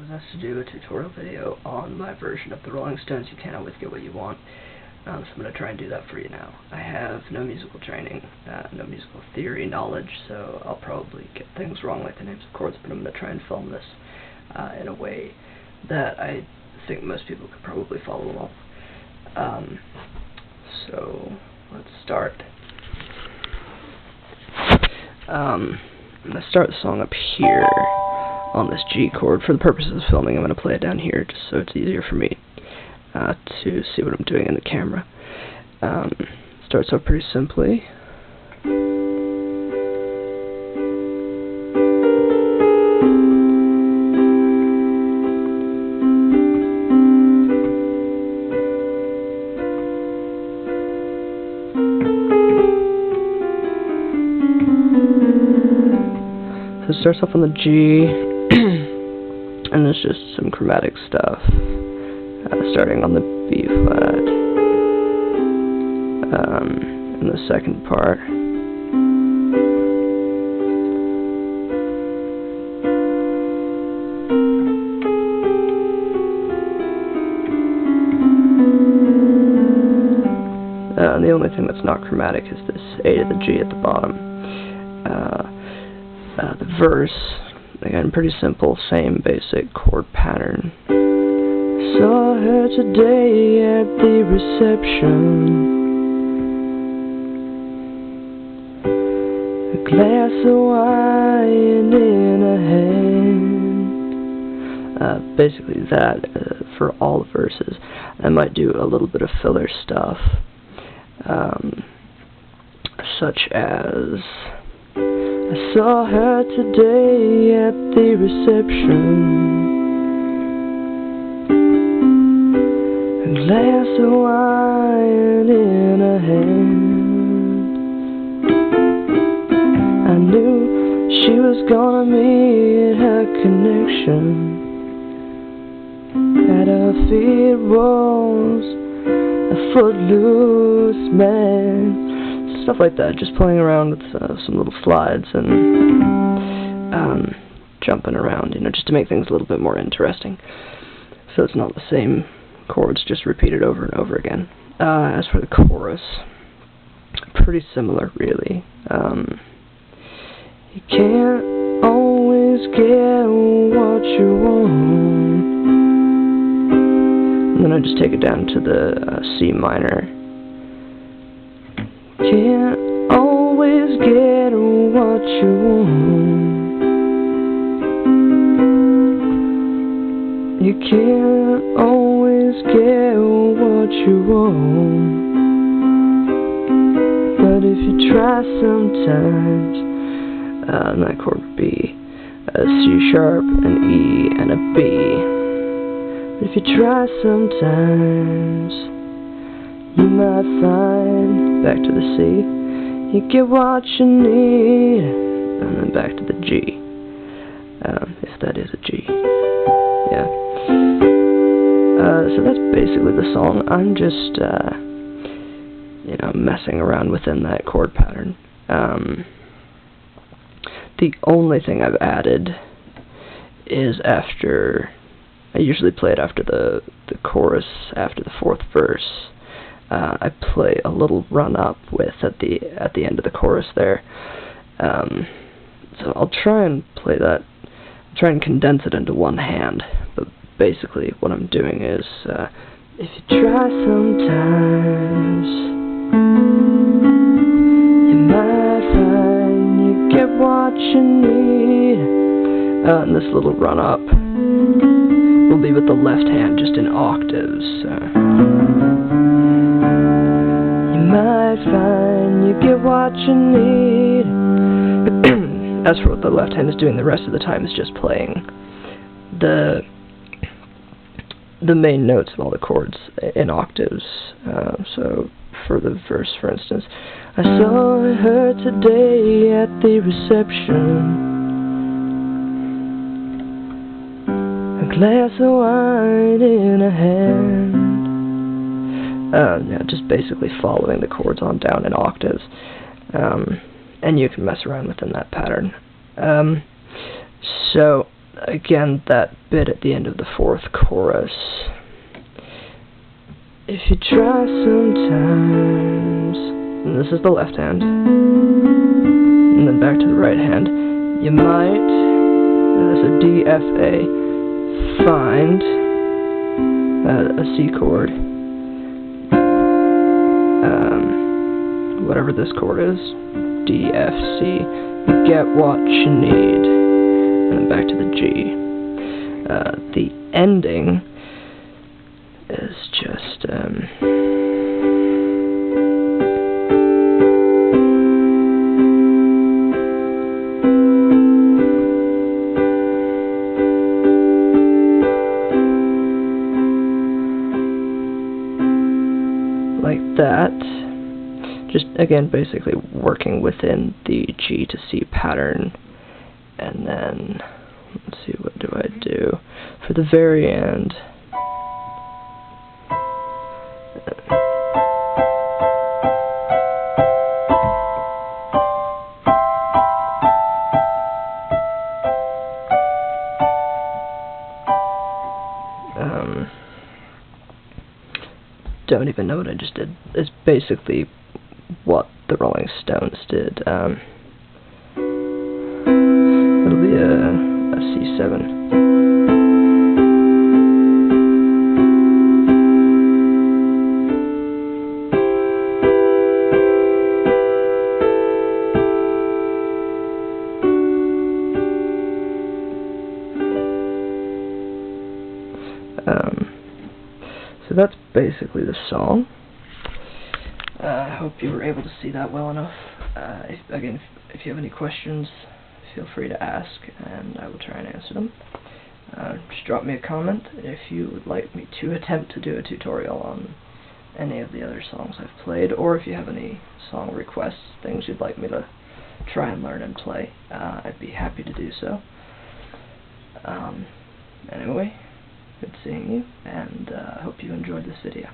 was asked to do a tutorial video on my version of the Rolling Stones' You Can't Always Get What You Want, so I'm going to try and do that for you now. I have no musical training, no musical theory knowledge, so I'll probably get things wrong like the names of chords, but I'm going to try and film this in a way that I think most people could probably follow along. So let's start. I'm going to start the song up here on this G chord. For the purposes of filming, I'm going to play it down here just so it's easier for me to see what I'm doing in the camera. Starts off pretty simply. So it starts off on the G, and there's just some chromatic stuff, starting on the B flat, in the second part. And the only thing that's not chromatic is this A to the G at the bottom. The verse, again, pretty simple, same basic chord pattern. Saw her today at the reception, a glass of wine in her hand. Basically that for all the verses. I might do a little bit of filler stuff, such as I saw her today at the reception, a glass of wine in her hand. I knew she was gonna meet her connection. At her feet was a footloose man. Stuff like that, just playing around with some little slides and jumping around, just to make things a little bit more interesting. So it's not the same chords, just repeated over and over again. As for the chorus, pretty similar, really. You can't always get what you want. And then I just take it down to the C minor. Can't always get what you want. You can't always get what you want. But if you try sometimes, and that chord would be a C sharp, an E, and a B. But if you try sometimes, you might find, back to the C, you get what you need, and then back to the G, if that is a G, yeah. So that's basically the song. I'm just, messing around within that chord pattern. The only thing I've added is after, I usually play it after the chorus, after the fourth verse. I play a little run-up with at the end of the chorus there. So I'll try and play that, try and condense it into one hand, but basically what I'm doing is, if you try sometimes, you might find you get what you need. And this little run-up will be with the left hand, just in octaves. You might find you get what you need. As for what the left hand is doing, the rest of the time is just playing the main notes of all the chords in octaves. So for the verse, for instance, I saw her today at the reception, a glass of wine in her hand. Just basically following the chords on down in octaves. And you can mess around within that pattern. So again, that bit at the end of the fourth chorus. If you try sometimes, and this is the left hand, and then back to the right hand, you might, so D, F, A, find a C chord, whatever this chord is, D, F, C, get what you need, and then back to the G. The ending is just like that. Just again basically working within the G to C pattern, and then let's see, what do I do for the very end? Don't even know what I just did. It's basically what the Rolling Stones did. It'll be a C7. So that's basically the song. I hope you were able to see that well enough. Again, if you have any questions, feel free to ask, and I will try and answer them. Just drop me a comment if you would like me to attempt to do a tutorial on any of the other songs I've played, or if you have any song requests, things you'd like me to try and learn and play. I'd be happy to do so. Anyway, good seeing you, and I hope you enjoyed this video.